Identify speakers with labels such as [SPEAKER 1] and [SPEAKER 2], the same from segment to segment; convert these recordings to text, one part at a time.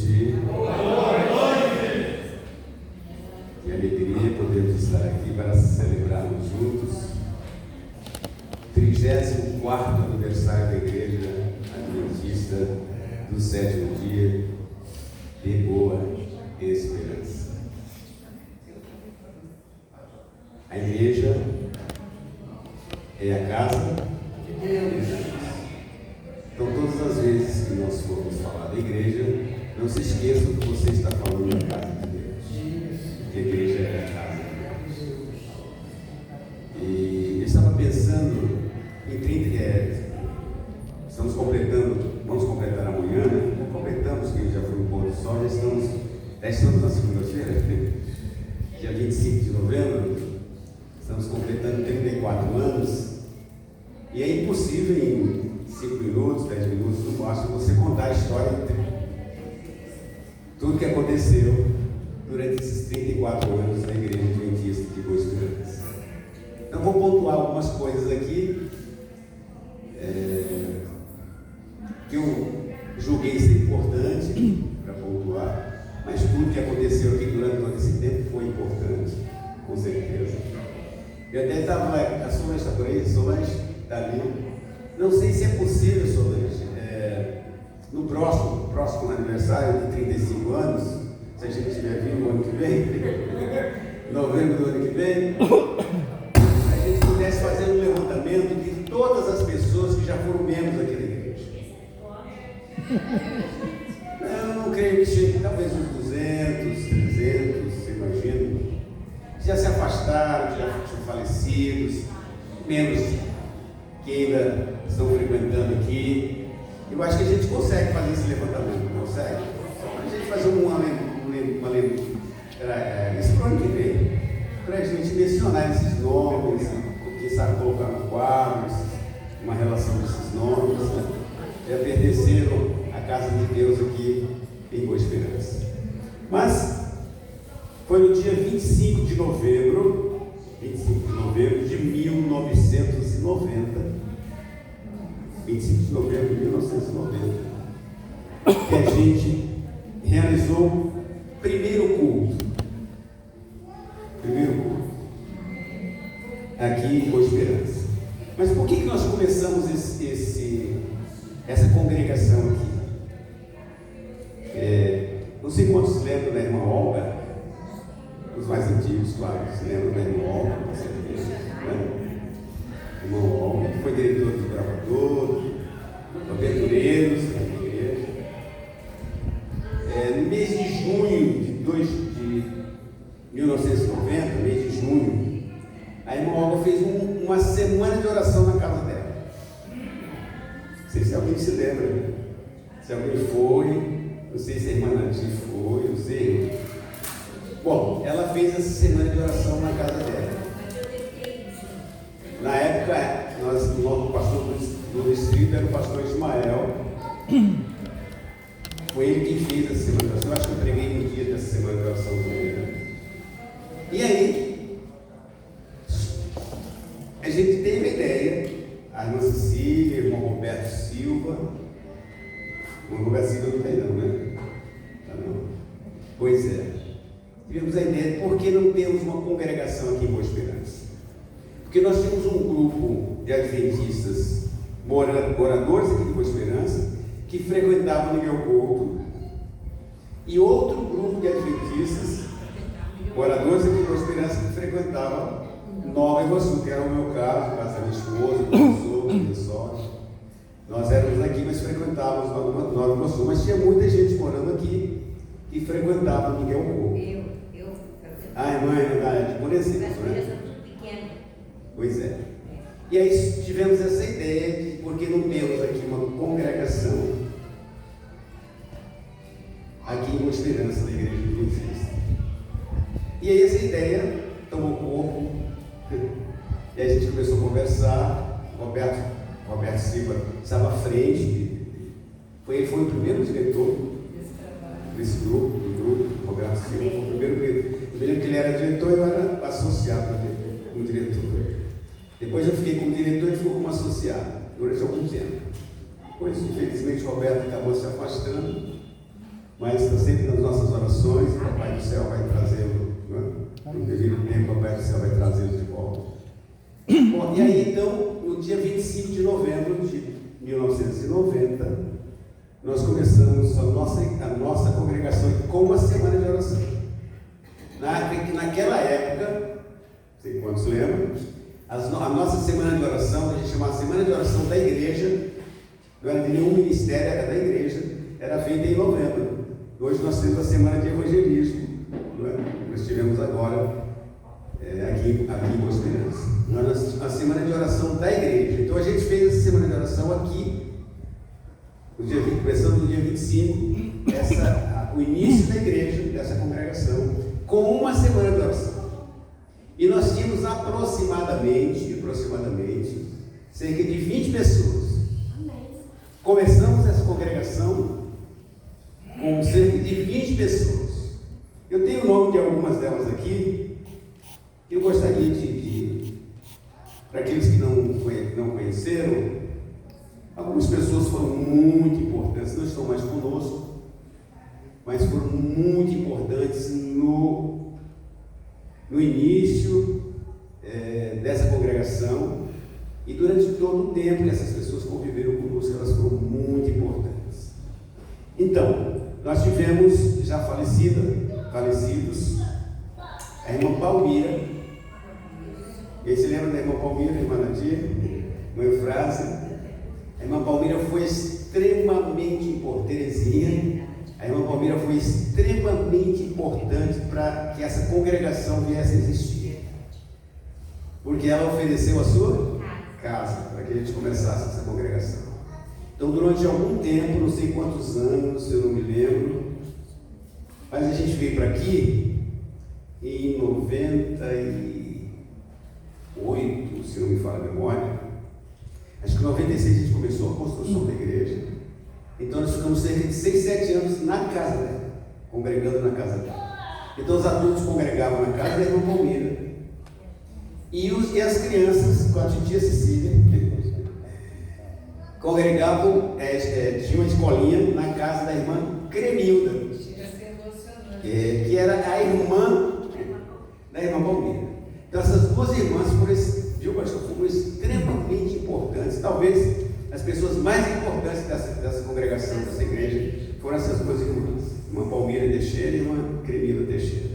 [SPEAKER 1] noite. Que alegria podermos estar aqui para celebrarmos juntos o 34º aniversário da Igreja Adventista do 7º dia de Boa Esperança. A igreja é a casa de Deus. Então, todas as vezes que nós formos falar da igreja, não se esqueçam que você está falando da casa de Deus. Que a igreja é a casa de Deus. E eu estava pensando em vamos completar amanhã, né? Não completamos, que já foi um pôr do sol, já estamos na segunda-feira, dia 25 de novembro, estamos completando 34 anos, e é impossível em 5 minutos, 10 minutos, no máximo, você contar a história inteira. Tudo que aconteceu durante esses 34 anos na Igreja Adventista de Boa Esperança. Então, vou pontuar algumas coisas aqui que eu julguei ser importante para pontuar, mas tudo que aconteceu aqui durante todo esse tempo foi importante, com certeza. Eu até estava, a Solange está por aí, Solange está ali. Não sei se é possível, Solange, no próximo aniversário de 35 anos, se a gente estiver vindo no ano que vem, novembro do ano que vem, a gente pudesse fazer um levantamento de todas as pessoas que já foram membros aqui da igreja. Eu não creio que chegue, talvez uns 200, 300, imagino. Já se afastaram, já são falecidos, membros que ainda estão frequentando aqui. Eu acho que a gente consegue fazer esse levantamento, não consegue? A gente fazer isso para o ano que vem, para a gente mencionar esses nomes, quem sabe colocar no quadro, uma relação desses nomes, né? Pertenceram à casa de Deus aqui em Boa Esperança. Mas foi no dia 25 de novembro de 1990, 25 de novembro de 1990, que a gente realizou o primeiro culto aqui em Boa Esperança. Mas por que nós começamos essa congregação aqui? Não sei quantos lembram da irmã Olga, os mais antigos, claro, se lembram da irmã Olga, com certeza, né? Irmã Olga, que foi diretor do gravador, aventureiros da igreja. No mês de junho de 1990, mês de junho, a irmã Olga fez uma semana de oração na casa dela. Não sei se alguém se lembra, se alguém foi, não sei se a irmã Nath foi, não sei. Bom, ela fez essa semana de oração na casa dela. Na época, o pastor do distrito era o pastor Ismael. Foi ele quem fez essa semana de oração. Eu acho que eu preguei no dia dessa semana de oração também. E aí, a gente teve a ideia, a irmã Cecília, o irmão Roberto Silva. O irmão Roberto Silva não tem não, né? Tá não? Pois é. Tivemos a ideia de por que não temos uma congregação aqui em Boa Esperança. Porque nós temos um grupo de adventistas moradores aqui de Boa Esperança que frequentavam Miguel Couto, e outro grupo de adventistas moradores aqui de Boa Esperança que frequentavam Nova Iguaçu, que era o meu caso, o caso da minha esposa, do meu sogro, do meu sócio. Nós éramos aqui, mas frequentávamos Nova Iguaçu, mas tinha muita gente morando aqui que frequentava Miguel Couto. A irmã é verdade, por exemplo, né? Pois é. E aí tivemos essa ideia de por que não temos aqui uma congregação aqui em Boa Esperança, da Igreja Adventista. E aí essa ideia tomou corpo, e aí a gente começou a conversar. Roberto Silva estava à frente, ele foi o primeiro diretor desse grupo, Roberto Silva foi o primeiro diretor. Eu me lembro que ele era diretor e eu era associado como diretor. Depois eu fiquei como diretor e ele ficou como associado durante algum tempo. Depois, infelizmente, o Roberto acabou se afastando mas está sempre nas nossas orações. O Papai do Céu vai trazê-lo, no devido tempo, o Papai do Céu vai trazê-lo de volta. Bom, e aí então, no dia 25 de novembro de 1990, nós começamos a nossa congregação com uma semana de oração. Naquela época, não sei quantos lembram, a nossa semana de oração, a gente chamava Semana de Oração da Igreja, não era de nenhum ministério, era da igreja, era feita em novembro. Hoje nós temos a Semana de Evangelismo, nós tivemos agora aqui em Boas Crianças. A Semana de Oração da Igreja. Então a gente fez essa Semana de Oração aqui, começando no dia 25, o início da igreja, dessa congregação, com uma semana de oração. E nós tínhamos aproximadamente, cerca de 20 pessoas. Começamos essa congregação com cerca de 20 pessoas. Eu tenho o nome de algumas delas aqui. Eu gostaria para aqueles que não conheceram, algumas pessoas foram muito importantes, não estão mais conosco, mas foram muito importantes no início dessa congregação, e durante todo o tempo que essas pessoas conviveram conosco, elas foram muito importantes. Então, nós tivemos já falecidos, a irmã Palmira. Quem se lembra da irmã Palmira, irmã Nadia, irmã Eufrásia? A irmã Palmira foi extremamente importante, Terezinha. A irmã Palmira foi extremamente importante para que essa congregação viesse a existir, porque ela ofereceu a sua casa para que a gente começasse essa congregação. Então, durante algum tempo, não sei quantos anos, eu não me lembro, mas a gente veio para aqui em 98, se não me falha a memória. Acho que em 96 a gente começou a construção da igreja. Então nós ficamos cerca de 6, 7 anos na casa dela, congregando na casa dela. Então os adultos congregavam na casa da irmã Palmira. E as crianças, com a titia Cecília, congregavam, tinha uma escolinha na casa da irmã Cremilda, que era a irmã da irmã Palmira. Então essas duas irmãs foram extremamente importantes. Talvez as pessoas mais importantes dessa congregação, dessa igreja, foram essas duas irmãs, irmã Palmira Teixeira e irmã Cremilda Teixeira.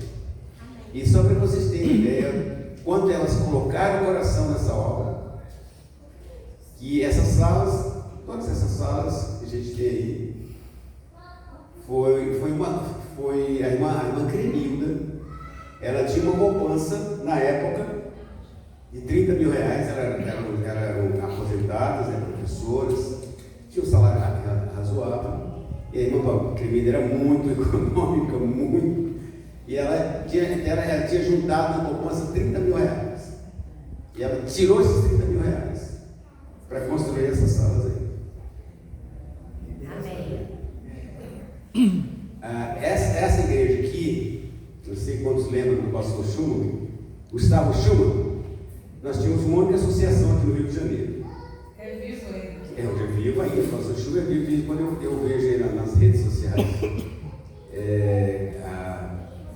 [SPEAKER 1] E só para vocês terem ideia, quando elas colocaram o coração nessa obra, que essas salas, todas essas salas que a gente tem aí, foi a irmã Cremilda. Ela tinha uma poupança na época de 30 mil reais, eram aposentadas, professoras, tinha um salário razoável, e a irmã Cremilda era muito econômica, muito, e ela tinha juntado na poupança 30 mil reais, e ela tirou esses 30 mil reais para construir essas salas aí. Amém. Essa igreja aqui, não sei quantos lembram do pastor Schumann, Gustavo Schumann. Nós tínhamos uma única associação aqui no Rio de Janeiro. É vivo ainda? Hoje é vivo ainda, o pastor Schumann é vivo, quando eu vejo ele nas redes sociais.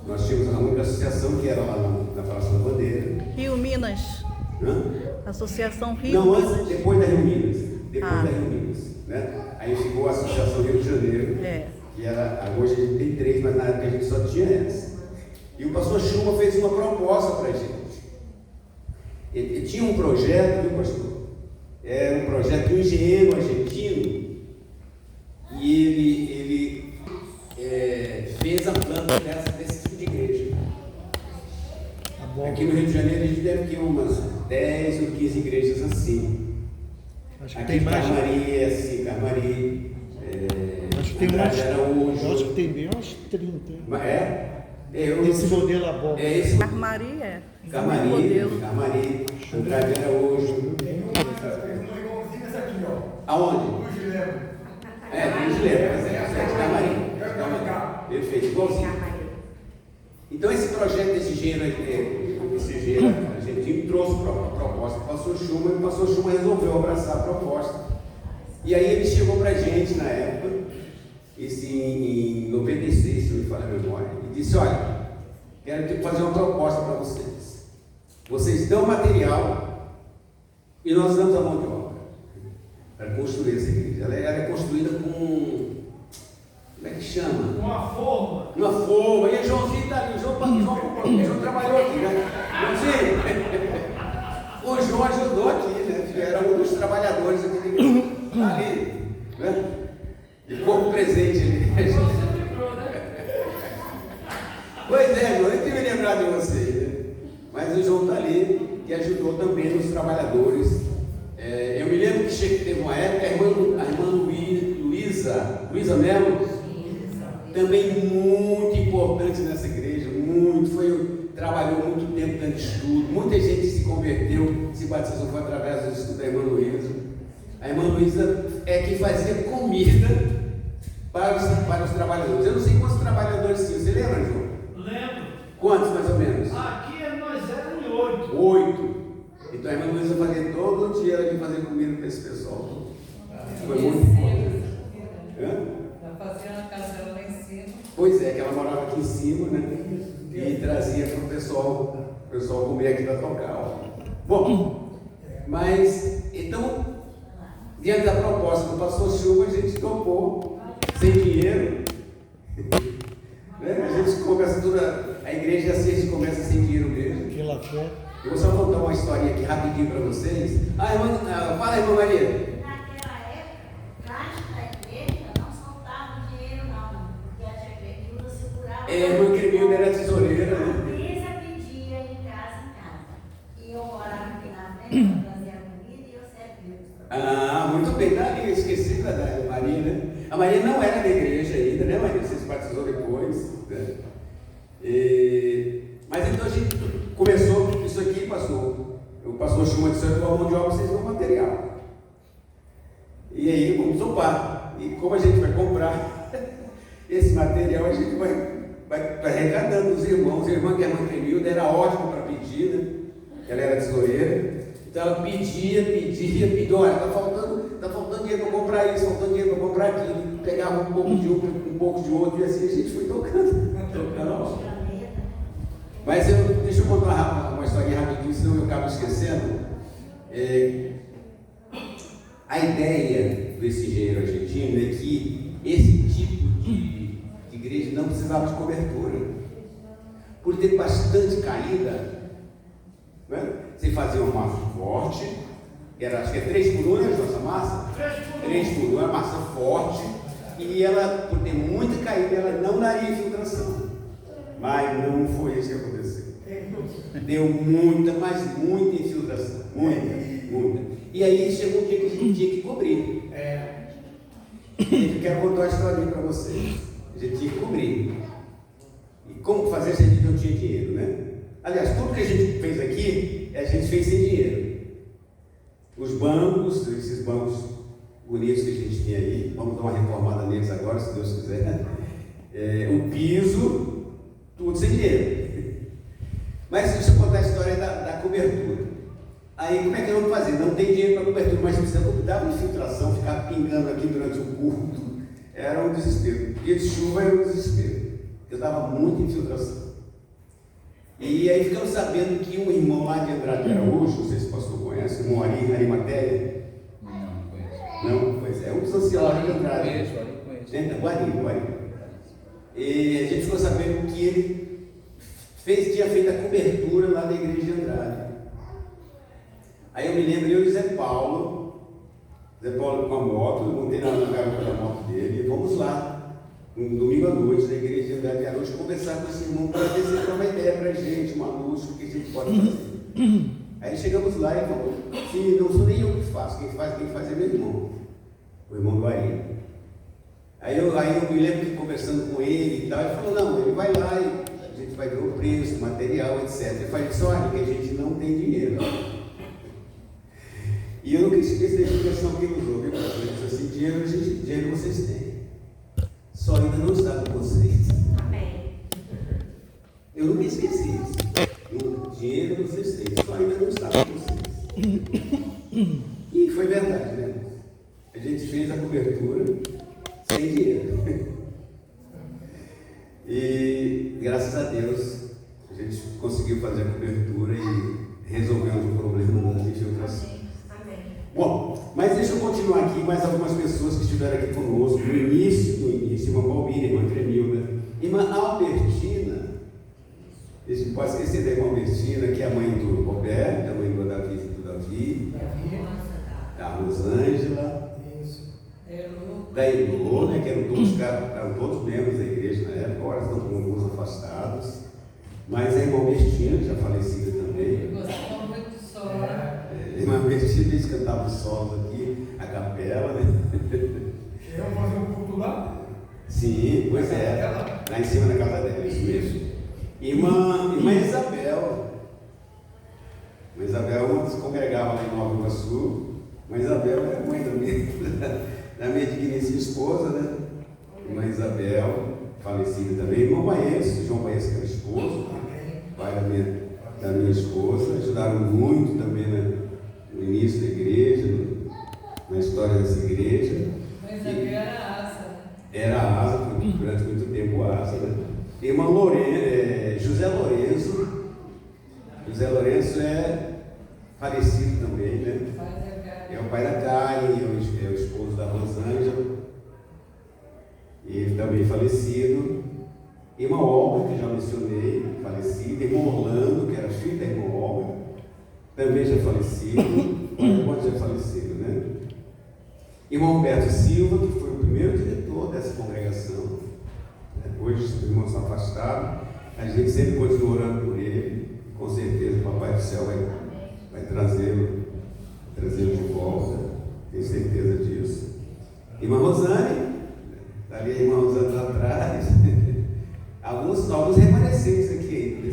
[SPEAKER 1] Nós tínhamos a única associação que era lá na Praça da Bandeira.
[SPEAKER 2] Rio Minas. Associação Rio
[SPEAKER 1] Não,
[SPEAKER 2] Minas.
[SPEAKER 1] antes, depois da Rio Minas. Da Rio Minas, né? Aí ficou a Associação Rio de Janeiro, que era, hoje a gente tem 3, mas na época a gente só tinha essa. E o pastor Schumann fez uma proposta para a gente. Ele tinha um projeto, viu, pastor? Era um projeto de um engenheiro argentino, e ele fez a planta desse tipo de igreja. Aqui no Rio de Janeiro a gente deve ter umas 10 ou 15 igrejas assim.
[SPEAKER 3] Acho que
[SPEAKER 1] aqui
[SPEAKER 3] tem mais.
[SPEAKER 1] Carmari, assim, Carmari.
[SPEAKER 3] Acho que tem mais. Acho que tem bem uns 30. Esse modelo é bom.
[SPEAKER 2] Carmari
[SPEAKER 1] Carmari, Andrade Araújo. Aonde? No Gilema. No Gilema, Carmari. Perfeito, igualzinho. Então esse projeto desse engenheiro argentino trouxe a proposta para o pastor Schumann, e o pastor Schumann resolveu abraçar a proposta. E aí ele chegou para a gente na época, em 96, quero fazer uma proposta para vocês. Vocês dão material e nós damos a mão de obra para construir essa igreja. Ela é construída com... Como é que chama?
[SPEAKER 4] Uma forma.
[SPEAKER 1] Uma forma. E o Joãozinho está ali. O João trabalhou aqui, né? Joãozinho, o João ajudou aqui, né? Era um dos trabalhadores aqui da igreja. Está ali, né? E pouco presente ali. Pois é, João, eu tenho que me lembrar de você, né? Mas o João está ali e ajudou também os trabalhadores. Eu me lembro que teve uma época, a irmã Luísa Melo, também muito importante nessa igreja, trabalhou muito tempo dando estudo, muita gente se converteu, se batizou foi através do estudo da irmã Luísa. A irmã Luísa é que fazia comida para os trabalhadores. Eu não sei quantos trabalhadores tinham, você lembra, João?
[SPEAKER 4] Lembro.
[SPEAKER 1] Quantos mais ou menos?
[SPEAKER 4] Aqui nós éramos 8.
[SPEAKER 1] 8. Então a irmã Luísa fazia todo dia, ela ia fazer comida para esse pessoal. Foi muito importante.
[SPEAKER 5] Ela fazia na casa dela lá em cima.
[SPEAKER 1] Pois é, que ela morava aqui em cima, né? E trazia para o pessoal comer aqui da Tocal. Bom, mas, então, diante da proposta do pastor Silva, a gente topou, sem dinheiro. Né? A gente começa a igreja assim, a gente começa sem dinheiro mesmo.
[SPEAKER 3] Pela fé.
[SPEAKER 1] Eu vou só contar uma historinha aqui rapidinho para vocês. Fala aí, irmã Maria.
[SPEAKER 6] Naquela época, caixa da igreja não soltava dinheiro não, porque a prefeitura segurava.
[SPEAKER 1] A irmã Cremilda era tesoureira,
[SPEAKER 6] A
[SPEAKER 1] né?
[SPEAKER 6] mesa pedia em casa. E eu morava aqui na frente, eu fazia comida e eu servia.
[SPEAKER 1] Muito bem, tá ali, eu esqueci da Maria, né? A Maria não era da igreja ainda, né, Maria? Você se batizou depois, né? Mas então a gente começou isso aqui, pastor. O pastor Chuma disse: eu dou a mão de obra, vocês dão material. E aí vamos topar. E como a gente vai comprar esse material, a gente vai arrecadando os irmãos. A irmã que é a irmã Cremilda era ótima para pedir, né? Ela era tesoureira. Então ela pedia, olha, está faltando dinheiro para comprar isso, faltando dinheiro para comprar aquilo. Pegava um pouco de um pouco de outro, e assim a gente foi tocando. Mas deixa eu contar uma historinha rapidinho, senão eu acabo esquecendo. A ideia desse engenheiro argentino é que esse tipo de igreja não precisava de cobertura. Por ter bastante caída, né? Você fazia uma massa forte, acho que é 3 por 1, né, essa massa? 3 por 1, é uma massa forte, e ela, por ter muita caída, ela não daria infiltração. Mas não foi isso que aconteceu. Deu muita, mas muita infiltração. Muita. E aí chegou um dia que a gente tinha que cobrir. Eu quero contar uma historinha para vocês. A gente tinha que cobrir. E como fazer se a gente não tinha dinheiro, né? Aliás, tudo que a gente fez aqui, a gente fez sem dinheiro. Os bancos, esses bancos bonitos que a gente tem aí, vamos dar uma reformada neles agora, se Deus quiser. O piso, tudo sem dinheiro. Mas deixa eu contar a história da cobertura. Aí como é que vamos fazer? Não tem dinheiro para cobertura, mas precisa dar uma infiltração, ficar pingando aqui durante o culto. Era um desespero. Dia de chuva era um desespero. Eu dava muita infiltração. E aí ficamos sabendo que um irmão lá de Andrade Araújo, não sei se o pastor conhece, o irmão Arimatéia.
[SPEAKER 7] Não conheço.
[SPEAKER 1] Não? Pois é, um dos anciãos de Andrade.
[SPEAKER 7] Conheço.
[SPEAKER 1] Guari. E a gente ficou sabendo que ele tinha feito a cobertura lá da igreja de Andrade. Aí eu me lembro, eu e Zé Paulo com a moto, eu montei na garupa da moto dele, e vamos lá, um domingo à noite, na igreja de Andrade Araújo, conversar com esse irmão para ver se ele dá uma ideia para a gente, uma luz, o que a gente pode fazer. Aí chegamos lá e falou: sim, não sou nem eu que faço, quem faz é meu irmão, o irmão do Ari. Aí eu me lembro que conversando com ele e tal, ele falou: não, ele vai lá e a gente vai ver o preço, o material, etc. Eu falei: só olha, que a gente não tem dinheiro. E eu nunca esqueço da explicação que ele usou, viu? Ele disse assim: dinheiro vocês têm, só ainda não está com vocês.
[SPEAKER 6] Amém.
[SPEAKER 1] Eu nunca esqueci isso. Dinheiro vocês têm, só ainda não está com vocês. E foi verdade, né? A gente fez a cobertura sem dinheiro. E graças a Deus a conseguiu fazer a cobertura e resolvemos o problema da infiltração. Bom, mas deixa eu continuar aqui, mais algumas pessoas que estiveram aqui conosco no início, irmã Palmira, irmã Tremilda, irmã Albertina, pode esquecer da irmã Albertina, que é a mãe do Roberto, a mãe do Davi, da Rosângela, da Elô, né, que eram todos membros da igreja na época, agora estão com alguns afastados, mas a irmã Albertina, já falecida também.
[SPEAKER 5] Gostava muito do sol.
[SPEAKER 1] A irmã Albertina, eles cantavam os solos aqui, a capela, né?
[SPEAKER 4] Eu fazer um culto lá?
[SPEAKER 1] Sim, pois é, lá em cima da casa dela, isso mesmo. Irmã Isabel. Irmã Isabel se congregava lá em Nova Iguaçu. Irmã Isabel era mãe da minha digníssima esposa, né? Irmã Isabel, falecida também. Irmão Baenço, João Baenço, que era esposo, pai da minha esposa. Ajudaram muito também no início da igreja, na história dessa igreja.
[SPEAKER 5] Mas a Bia era asa, né?
[SPEAKER 1] Era a asa, foi durante muito tempo a asa, né? Irmã José Lourenço. José Lourenço é falecido também, né? É o pai da Karen, é o esposo da Rosângela. Ele também falecido. Irmã Olga, que já mencionei, falecida. Irmão Orlando, que era filho da irmã Olga, também já falecido. Pode já falecido, né? Irmão Humberto Silva, que foi o primeiro diretor dessa congregação. Hoje os irmãos estão afastados. A gente sempre continua orando por ele. Com certeza o Papai do Céu vai trazê-lo de volta. Tenho certeza disso. Irmã Rosane, está ali a irmã Rosane lá atrás. Alguns remanescentes aqui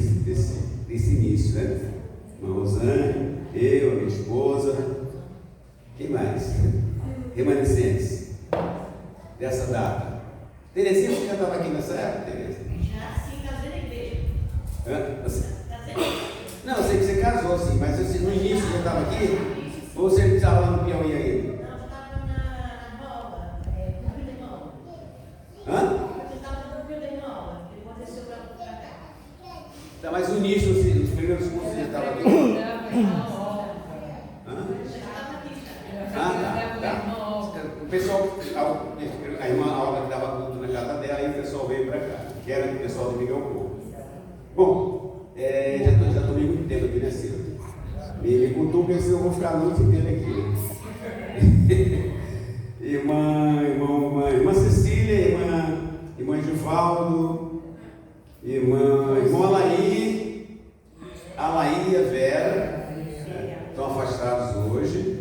[SPEAKER 1] desse início, né? Irmã Rosane, eu, a minha esposa. Quem mais? Remanescentes dessa data. Terezinha, você já estava aqui nessa época, Tereza?
[SPEAKER 6] Já sim, casei na igreja.
[SPEAKER 1] Não, eu sei que você casou, sim, mas você, no início você estava aqui? Ou você estava lá no Piauí ainda?
[SPEAKER 6] Não, eu estava na Mola, no Rio de Mola.
[SPEAKER 1] Hã?
[SPEAKER 6] Eu estava no Rio de Mola, depois desceu para cá.
[SPEAKER 1] Tá, mas no início, nos primeiros cursos você já estava aqui? Hã? Tá. O pessoal, a irmã Alda que dava culto na casa dela, aí o pessoal veio para cá, que era o pessoal do Miguel Couto. Bom, já estou meio muito tempo aqui, né, Ciro? Me contou que eu vou ficar a noite inteira aqui. Irmã Cecília, irmã Givaldo, irmã Alaí e a Vera, estão afastados hoje.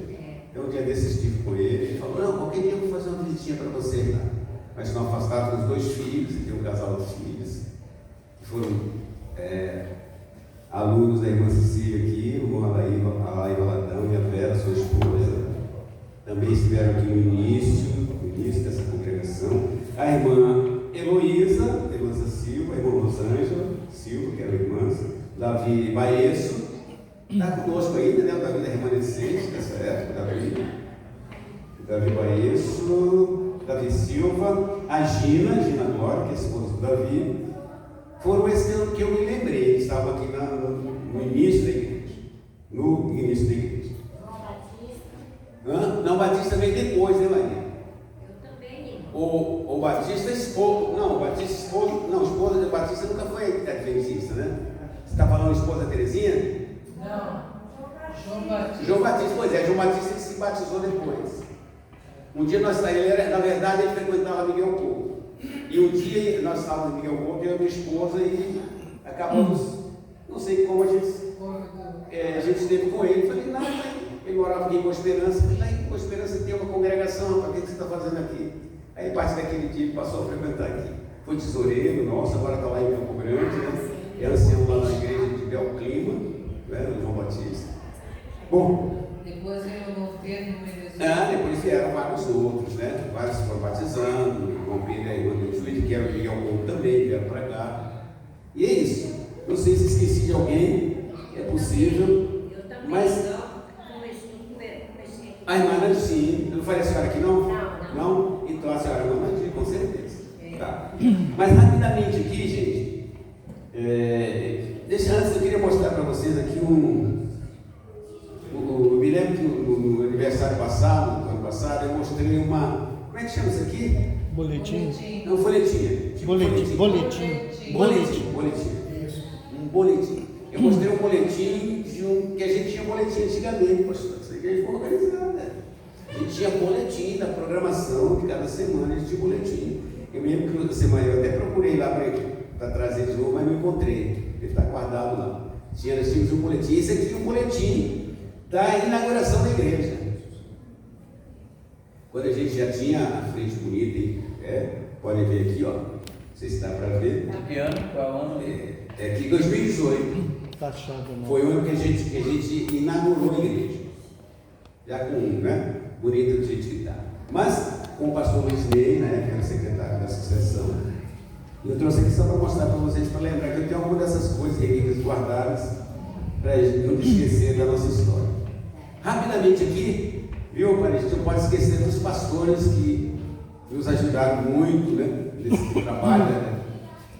[SPEAKER 1] Um dia desses estive com ele falou, não, qualquer dia eu vou fazer uma visitinha para você lá. Mas estão afastados com os 2 filhos, tem um casal de filhos, que foram alunos da irmã Cecília aqui, o irmão Alaí Valadão e a Vera, sua esposa, também estiveram aqui no início dessa congregação. A irmã Heloísa Silva, a irmã Rosângela Silva, que era a irmã, Davi Baenço, está conosco ainda, né? O Davi da remanescente dessa época, Davi Baenço, Davi Silva, a Gina Glória, que é a esposa do Davi. Foram esses que eu me lembrei, eles estavam aqui no início da igreja. No início da igreja. Não, Batista veio depois, né, Maria?
[SPEAKER 6] Eu também.
[SPEAKER 1] O Batista esposo. Não, o Batista esposo. Não, esposa do Batista nunca foi adventista, né? Você está falando esposa Terezinha?
[SPEAKER 5] Não. João Batista.
[SPEAKER 1] João Batista, pois é, João Batista que se batizou depois. Um dia na verdade, ele frequentava Miguel Couto. E um dia nós estávamos em Miguel Couto, eu e minha esposa, e acabamos, não sei como a gente esteve com ele. Falei, não, ele morava aqui em Boa Esperança. Falei, lá em Boa Esperança tem uma congregação, para que você está fazendo aqui? Aí, parte daquele dia, ele passou a frequentar aqui. Foi tesoureiro, nossa, agora está lá em Campo Grande, né? É ancião lá na igreja de Belclima, né, no João Batista. Bom.
[SPEAKER 5] Depois eu não Pedro no Venezuela.
[SPEAKER 1] Depois vieram vários outros, né? Vários foram batizando, João Pedro e a irmã Deus, que era o Miguel Couto também, vieram para cá. E é isso. Não sei se esqueci de alguém, é possível.
[SPEAKER 6] Eu também
[SPEAKER 1] mas
[SPEAKER 6] comecei.
[SPEAKER 1] a irmã Nancy, eu não falei a senhora aqui não?
[SPEAKER 6] Não.
[SPEAKER 1] Então a senhora é irmã Nancy, com certeza. Tá. Mas rapidamente aqui, gente, antes chama isso aqui?
[SPEAKER 3] Boletim.
[SPEAKER 1] Não, folhetinha. Tipo
[SPEAKER 3] Boletim.
[SPEAKER 1] Boletim. Um boletim. Eu mostrei um boletim que a gente tinha boletim antigamente, pastor. Essa igreja foi organizada, né? A gente tinha boletim da programação de cada semana, a gente tinha boletim. Eu me lembro que outra semana eu até procurei lá para trazer de novo, mas não encontrei. Ele está guardado lá. Nós tínhamos um boletim. Esse aqui é um boletim da inauguração da igreja. Quando a gente já tinha a frente bonita, podem ver aqui, ó. Não sei se dá para ver.
[SPEAKER 7] Que ano? Qual ano?
[SPEAKER 1] É aqui 2018. Foi o ano que a gente inaugurou a igreja. Já com, bonito do jeito que está. Mas, com o pastor Luiz Ney, que era o secretário da sucessão, eu trouxe aqui só para mostrar para vocês, para lembrar que eu tenho algumas dessas coisas, relíquias guardadas, para não esquecer da nossa história. Rapidamente aqui, viu, a gente não pode esquecer dos pastores que nos ajudaram muito, nesse trabalho,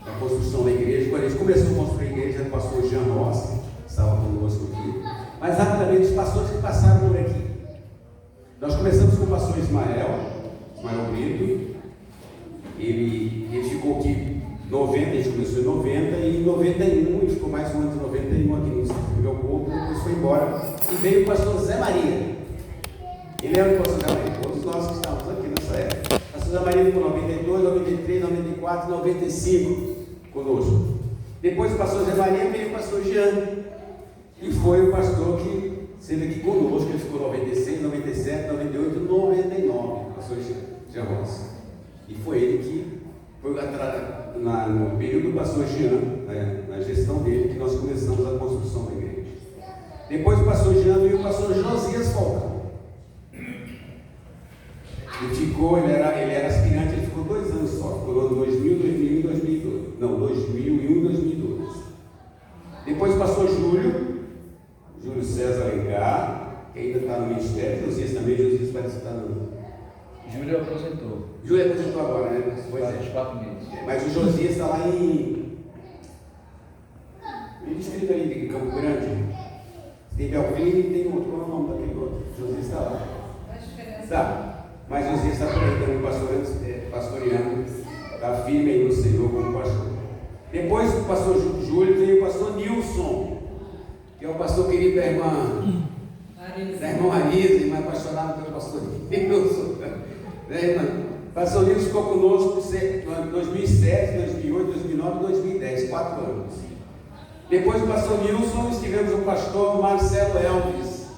[SPEAKER 1] da construção da igreja. Quando a gente começou a construir a igreja, era o pastor Jean Rossi, que estava conosco aqui. Mas rapidamente, os pastores que passaram por aqui. Nós começamos com o pastor Ismael Brito. Ele ficou aqui em 90, a gente começou em 90, e em 91, ele ficou mais um ano de 91 aqui no Centro do meu povo, depois foi embora. E veio o pastor Zé Maria. Ele era o pastor Zé Maria, todos nós que estávamos aqui nessa época. O pastor Zé Maria ficou em 92, 93, 94, 95 conosco. Depois do pastor Zé Maria veio o pastor Jean, e foi o pastor que esteve aqui conosco. Ele ficou 96, 97, 98, 99, o pastor Jean Rossi. E foi ele que foi no período do pastor Jean, na gestão dele, que nós começamos a construção da igreja. Depois do pastor Jean veio o pastor Josias Falcão. Ele era aspirante, ele ficou 2 anos só, ficou no ano 2000, 2001 e 2002. Não, 2001 e 2002. Depois o pastor Júlio César Alencar, que ainda está no ministério. Josias também, Josias parece que está no...
[SPEAKER 7] Júlio aposentou.
[SPEAKER 1] Júlio aposentou agora, né?
[SPEAKER 7] Faz uns 4 meses.
[SPEAKER 1] Mas o Josias está lá em distrito ali de Campo Grande. Tem Belfim e tem outro. Qual é o nome daquele outro? Josias está lá. Tá. Mas Josias está por aí também, pastoreando. Está firme aí no Senhor como pastor. Depois do pastor Júlio veio o pastor Nilson, que é o pastor querido da irmã Marisa, irmã apaixonada pelo pastor Nilson. O pastor Nilson ficou conosco em 2007, 2008, 2009 e 2010, 4 anos. Depois do pastor Nilson, estivemos o pastor Marcelo Elvis,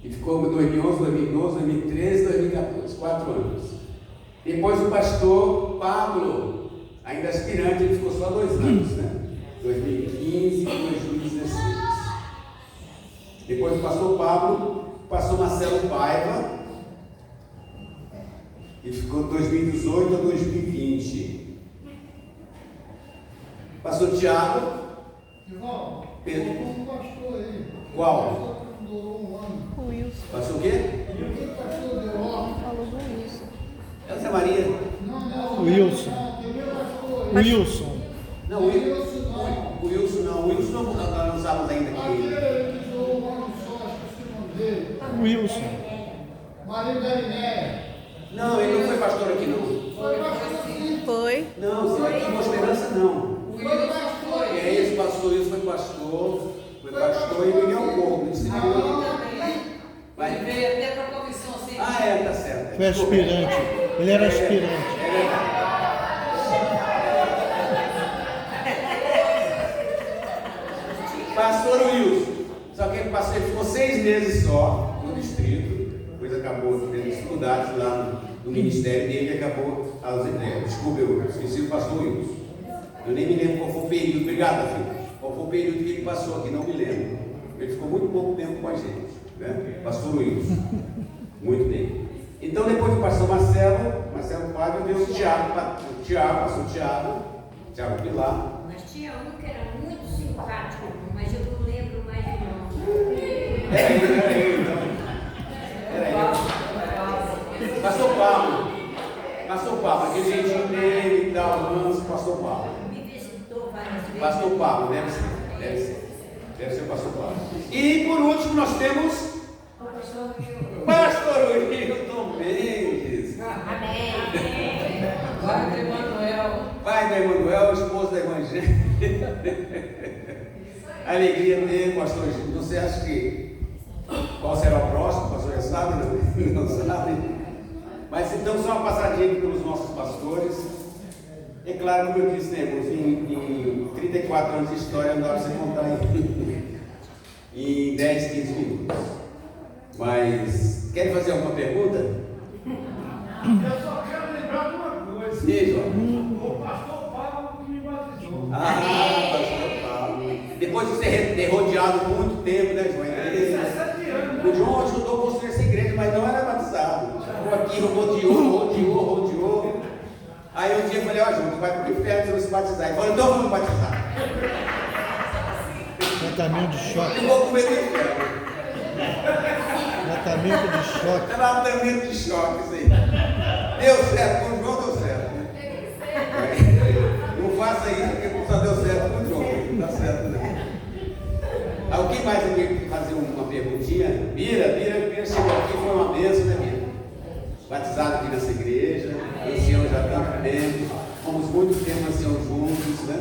[SPEAKER 1] que ficou em 2011, 2012, 2013, 2014, 4 anos. Depois o pastor Pablo, ainda aspirante, ele ficou só 2 anos, 2015 e 2016. Depois o pastor Pablo, o pastor Marcelo Paiva, que ficou de 2018 a 2020. Pastor Tiago. Pedro. Qual?
[SPEAKER 2] O Wilson.
[SPEAKER 1] Pastor o quê?
[SPEAKER 2] Falou do Wilson.
[SPEAKER 1] Essa é Maria.
[SPEAKER 3] Wilson.
[SPEAKER 1] Não, o Wilson não. O Wilson nós não usávamos ainda aqui.
[SPEAKER 3] Wilson.
[SPEAKER 4] Marido da Linéia.
[SPEAKER 1] Não, ele não foi pastor aqui não.
[SPEAKER 2] Foi.
[SPEAKER 1] Não, você vai aqui em Esperança não. É esse pastor, Wilson foi pastor. Foi pastor e ele é um pouco.
[SPEAKER 5] Ele veio até para a comissão assim.
[SPEAKER 1] Tá certo.
[SPEAKER 3] Foi aspirante. Ele era aspirante.
[SPEAKER 1] Pastor Wilson. Só que ele ficou 6 meses só no distrito. Depois acabou tendo dificuldades lá no ministério dele e acabou. Desculpa, eu esqueci o pastor Wilson. Eu nem me lembro qual foi o período. Obrigado, filho. Qual foi o período que ele passou aqui? Não me lembro. Ele ficou muito pouco tempo com a gente. Pastor Wilson. Muito bem. Então, depois do pastor Marcelo Paiva, veio o pastor Tiago Pilar.
[SPEAKER 6] Mas tinha um que era muito simpático, mas eu não lembro mais o nome.
[SPEAKER 1] Peraí, então. Pastor Pablo, aquele jeitinho dele e tal, manso, pastor Pablo.
[SPEAKER 6] Me visitou várias vezes.
[SPEAKER 1] Pastor Pablo, deve ser o pastor Pablo. E por último nós temos pastor Wilton Mendes.
[SPEAKER 5] Pai do Emanuel.
[SPEAKER 1] Pai da Emanuel, esposo da Evangelho. Alegria dele, pastor. Não sei, acho que qual será o próximo, o pastor já sabe, não sabe. Mas então, só uma passadinha aqui pelos nossos pastores. É claro, como eu disse, né, irmãos, em 34 anos de história não dá para você contar em 10, 15 minutos. Mas, querem fazer alguma pergunta?
[SPEAKER 4] Eu só quero lembrar de uma coisa.
[SPEAKER 1] Sim, João.
[SPEAKER 4] O pastor Paulo que me batizou.
[SPEAKER 1] Pastor Paulo. Depois de ser rodeado por muito tempo, né, João?
[SPEAKER 4] 17 anos.
[SPEAKER 1] O João ajudou a construir essa igreja, mas não era batizado. Ficou aqui, rodeou. Aí um dia eu falei, João, tu vai para o inferno se não se batizar. Ele falou, então vamos batizar.
[SPEAKER 3] Tratamento de choque.
[SPEAKER 1] Eu vou comer do inferno.
[SPEAKER 3] Tratamento de choque.
[SPEAKER 1] Tratamento de choque, isso aí. Deu certo, com o João deu certo. Não faça isso, porque só deu certo com o João. Não dá certo, né? Alguém mais aqui fazer uma perguntinha? Bira chegou aqui, foi uma bênção, né, Bira? Batizado aqui nessa igreja, ancião já há tanto tempo, fomos muito tempo anciãos juntos, né?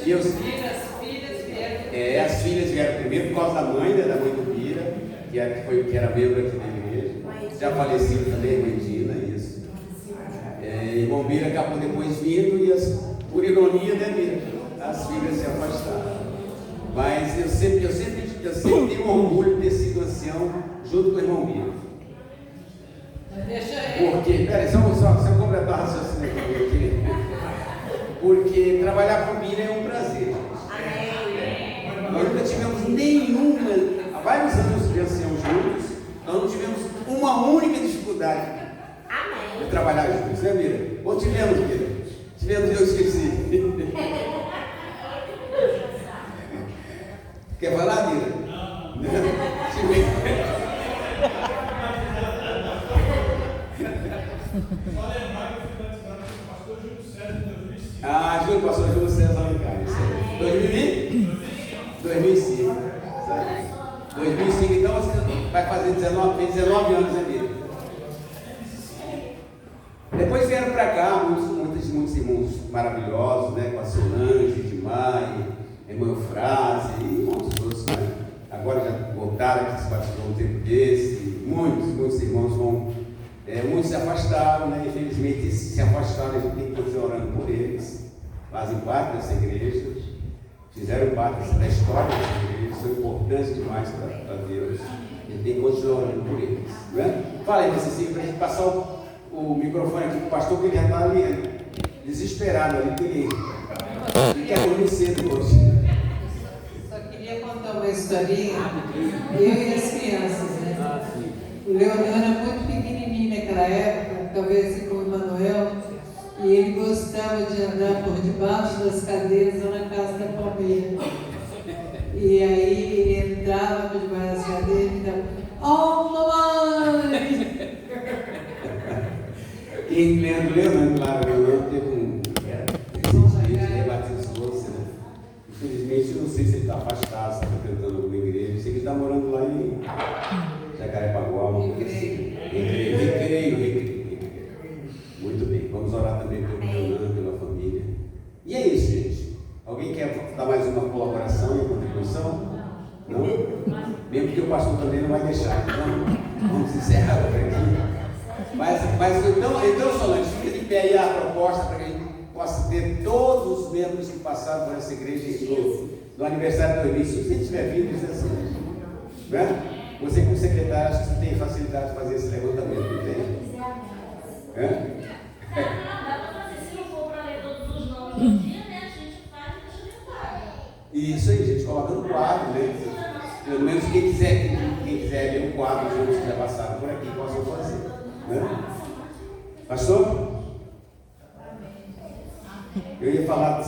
[SPEAKER 5] E as filhas vieram.
[SPEAKER 1] As filhas vieram primeiro por causa da mãe, né, da mãe do Bira, que era membro aqui da igreja, já falecido também, a irmã Dina, isso. Irmão Bira acabou depois vindo e, por ironia, né, Bira, as filhas se afastaram. Mas eu sempre tenho orgulho de ter sido ancião junto com o irmão Bira. Porque, peraí, só eu completar o raciocínio aqui. Porque trabalhar com o Bira é um prazer. Nós nunca tivemos nenhuma, há vários anos de ancião juntos, nós não tivemos uma única dificuldade de trabalhar juntos, né, Bira? Ou tivemos, Bira? Tivemos, eu esqueci. Quer falar, Bira? Não. Júlio, pastor Júlio César Alencar, isso aí. 2005. 2005, então você vai fazer 19 anos, né, Bira? Depois vieram para cá muitos irmãos maravilhosos, né? Com a Solange, Dimai, irmão Eufrase e irmãos outros, né? Agora já voltaram aqui, se batizou um tempo desse. Muitos irmãos vão. Muitos se afastaram, né? Infelizmente se afastaram, a gente tem que continuar orando por eles. Fazem parte dessa igreja, fizeram parte da história dessa igreja, são importantes demais para Deus. A gente tem que continuar orando por eles. Né? Fala aí, Cecília, para a gente passar o microfone aqui para o pastor, que ele já está ali, desesperado ali, ele quer dormir cedo hoje.
[SPEAKER 5] Só queria contar uma historinha, eu e as crianças, né? O Leonel era muito pequenininho naquela época, talvez com o Emanuel, e ele gostava de andar por debaixo das cadeiras lá na casa da Palmeira. E aí ele entrava por debaixo das cadeiras e ficava, oh, mamãe!
[SPEAKER 1] Quem lembra, claro, o Leonel teve recentemente rebatizou-se, né? Infelizmente, eu não sei se ele está afastado, se está frequentando alguma igreja, eu sei que ele está morando lá em Jacarepaguá, uma coisa assim. Recreio. Muito bem, vamos orar também pelo Leonel, pela família. E é isso, gente. Alguém quer dar mais uma colaboração e contribuição? Não? Mesmo que o pastor também não vai deixar, então vamos encerrar por aqui. Mas então, Solange, fica de pé aí a proposta para que a gente possa ter todos os membros que passaram por essa igreja no aniversário do início. Se tiver vindo, isso é assim, né? Você, como secretário, acho que você tem facilidade de fazer esse levantamento, não tem?
[SPEAKER 8] Dá para fazer, se não for para ler todos os nomes do dia, né? A gente faz e deixa de quadro.
[SPEAKER 1] Isso aí, gente, coloca no quadro, né? Pelo menos quem quiser ler o quadro, os outros que já passaram por aqui, possam fazer. Né? Pastor? Eu ia falar